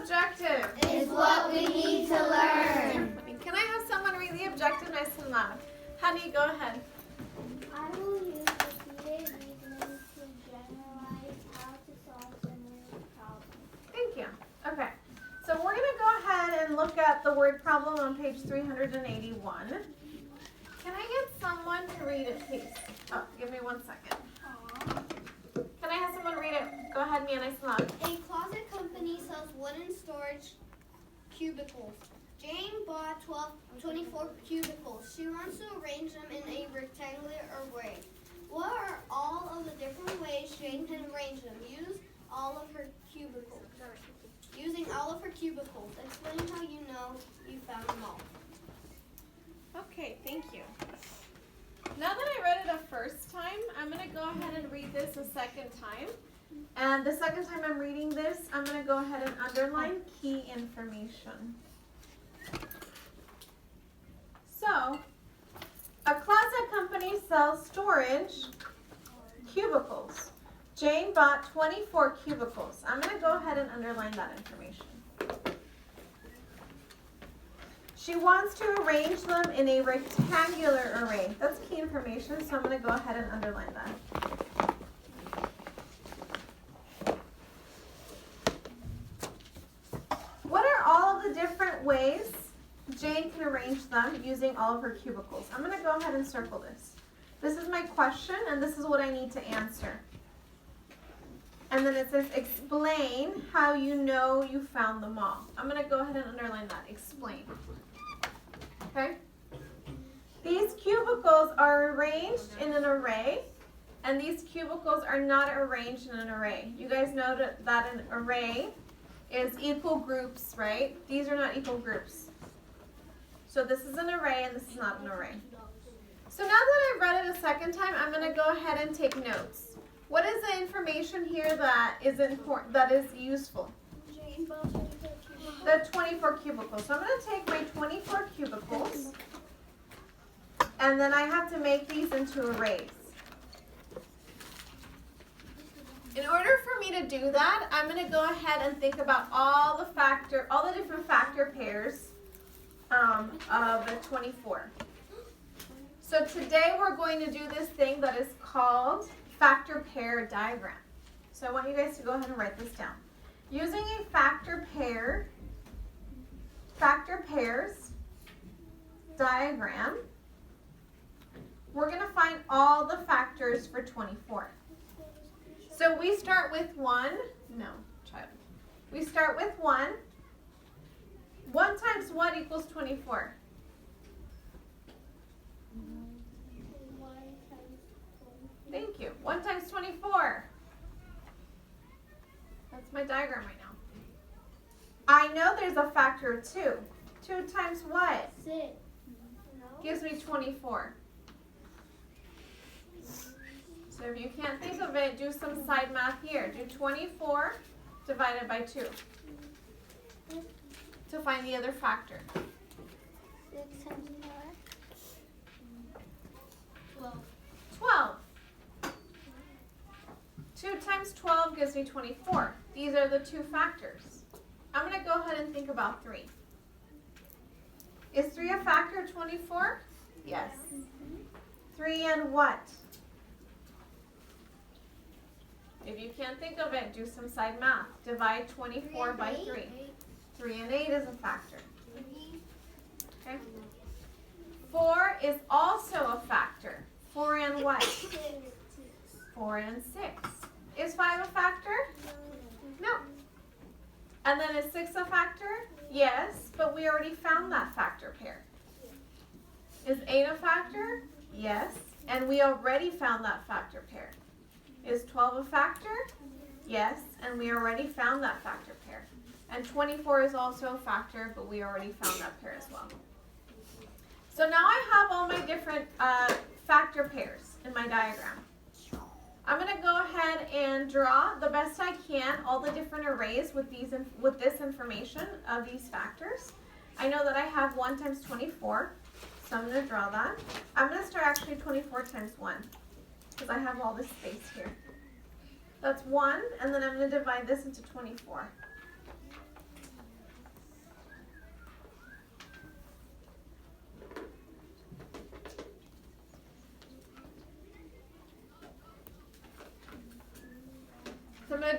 objective? It's what we need to learn. Can I have someone read the objective nice and loud? Honey, go ahead. I will use repeated reasoning to generalize how to solve similar problems. Thank you. Okay. So we're going to go ahead and look at the word problem on page 381. Can I get someone to read it, please? Oh, give me 1 second. Can I have someone read it? Go ahead, Mia, nice and loud. A closet company sells wooden storage cubicles. Jane bought 24 cubicles. She wants to arrange them in a rectangular array. What are all of the different ways Jane can arrange them? Using all of her cubicles. Explain how you know you found them all. Okay, thank you. Now that I read it a first time, I'm going to go ahead and read this a second time. And the second time I'm reading this, I'm going to go ahead and underline key information. So, a closet company sells storage cubicles. Jane bought 24 cubicles. I'm going to go ahead and underline that information. She wants to arrange them in a rectangular array. That's key information, so I'm going to go ahead and underline that. What are all of the different ways Jane can arrange them using all of her cubicles? I'm going to go ahead and circle this. This is my question, and this is what I need to answer. And then it says, explain how you know you found them all. I'm going to go ahead and underline that. Explain. Okay? These cubicles are arranged in an array, and these cubicles are not arranged in an array. You guys know that an array is equal groups, right? These are not equal groups. So this is an array, and this is not an array. So now that I've read it a second time, I'm going to go ahead and take notes. What is the information here that is important, that is useful? Jane bought 24 cubicles. The 24 cubicles. So I'm going to take my 24 cubicles, and then I have to make these into arrays. In order for me to do that, I'm going to go ahead and think about all the different factor pairs of the 24. So today we're going to do this thing that is called factor pair diagram. So I want you guys to go ahead and write this down. Using a factor pairs diagram, we're going to find all the factors for 24. So we start with 1. No, child. We start with 1. 1 times what equals 24? 1 times 24. Thank you. 1 times 24. That's my diagram right now. I know there's a factor of 2. 2 times what? 6. No. Gives me 24. So if you can't think of it, do some side math here. Do 24 divided by 2 to find the other factor. 6 times 4. 12. 2 times 12 gives me 24. These are the 2 factors. I'm going to go ahead and think about 3. Is 3 a factor of 24? Yes. 3 and what? If you can't think of it, do some side math. Divide 24 by 3. 3 and 8 is a factor. Okay. 4 is also a factor. 4 and what? 4 and 6. Is 5 a factor? No. And then is 6 a factor? Yes, but we already found that factor pair. Is 8 a factor? Yes, and we already found that factor pair. Is 12 a factor? Yes, and we already found that factor pair. And 24 is also a factor, but we already found that pair as well. So now I have all my different factor pairs in my diagram. I'm going to go ahead and draw the best I can all the different arrays with this information of these factors. I know that I have 1 times 24, so I'm going to draw that. I'm going to start actually 24 times 1 because I have all this space here. That's 1, and then I'm going to divide this into 24.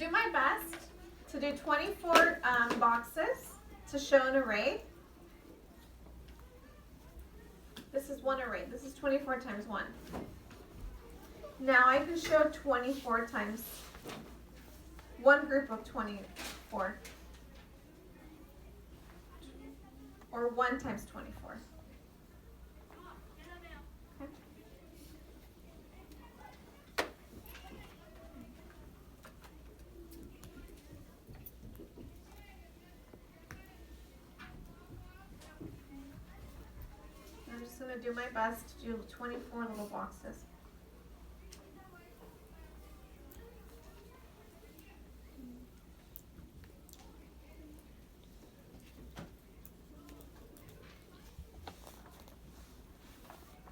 do my best to do 24 boxes to show an array. This is one array. This is 24 times 1. Now I can show 24 times one group of 24. Or 1 times 24. Okay. I'm just going to do my best to do 24 little boxes.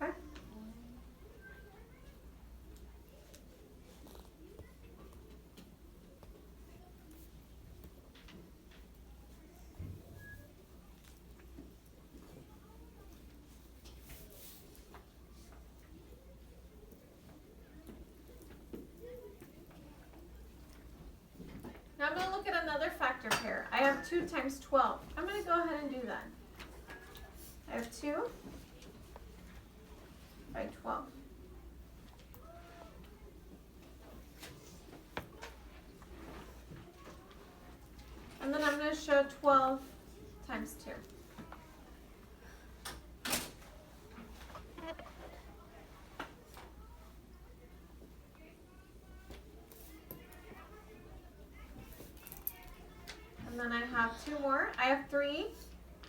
Okay. Now I'm going to look at another factor pair. I have 2 times 12. I'm going to go ahead and do that. I have 2 by 12. And then I'm going to show 12 times 2. And then I have 2 more. I have 3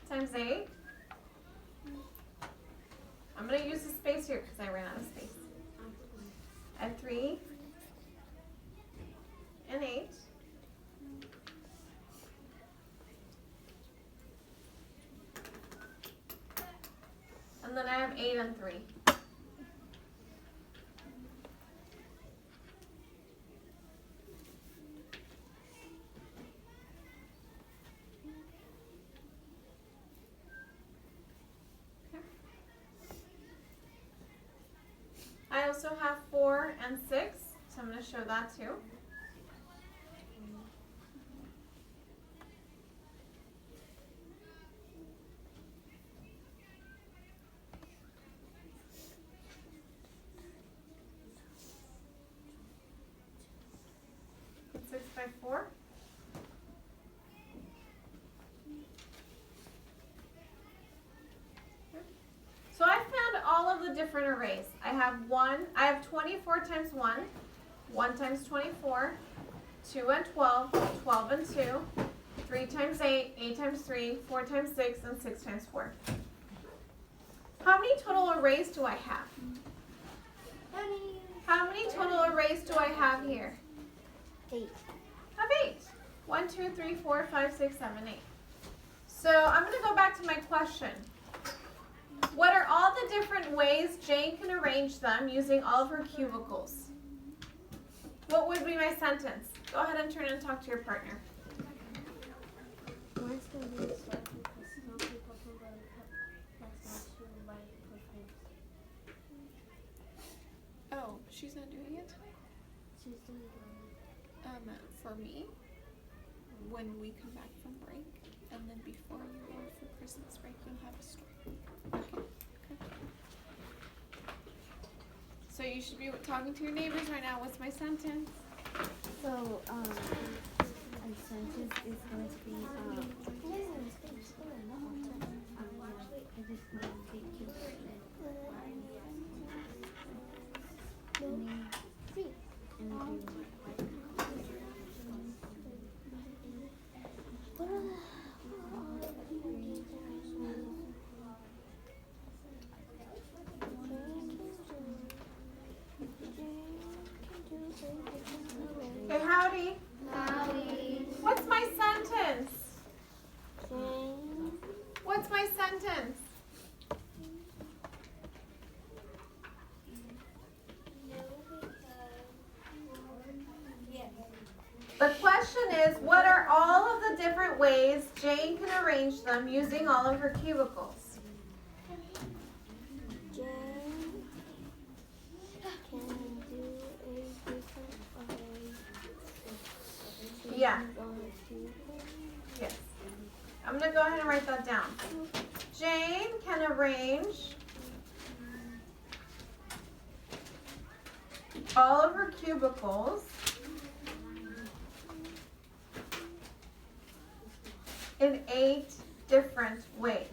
times 8. I'm going to use the space here because I ran out of space. I have 3 and 8. And then I have 8 and 3. I also have 4 and 6, so I'm going to show that too. Put 6 by 4. So I found all of the different arrays. I have 24 times 1, 1 times 24, 2 and 12, 12 and 2, 3 times 8, 8 times 3, 4 times 6, and 6 times 4. How many total arrays do I have? How many total arrays do I have here? 8. I have 8. 1, 2, 3, 4, 5, 6, 7, 8. So I'm going to go back to my question. What are all the different ways Jane can arrange them using all of her cubicles? What would be my sentence? Go ahead and turn and talk to your partner. Oh, she's not doing it? She's doing it. For me, when we come back from break, and then before you go for Christmas break, you'll have a story. Okay. So you should be talking to your neighbors right now. What's my sentence? So, our sentence is going to be, Okay, Howdy. Howdy. What's my sentence? What's my sentence? The question is, what are all of the different ways Jane can arrange them using all of her cubicles? Jane can do a different array Yeah. Yes. I'm going to go ahead and write that down. Jane can arrange all of her cubicles in 8 different ways.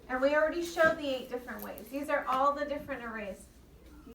And we already showed the 8 different ways. These are all the different arrays.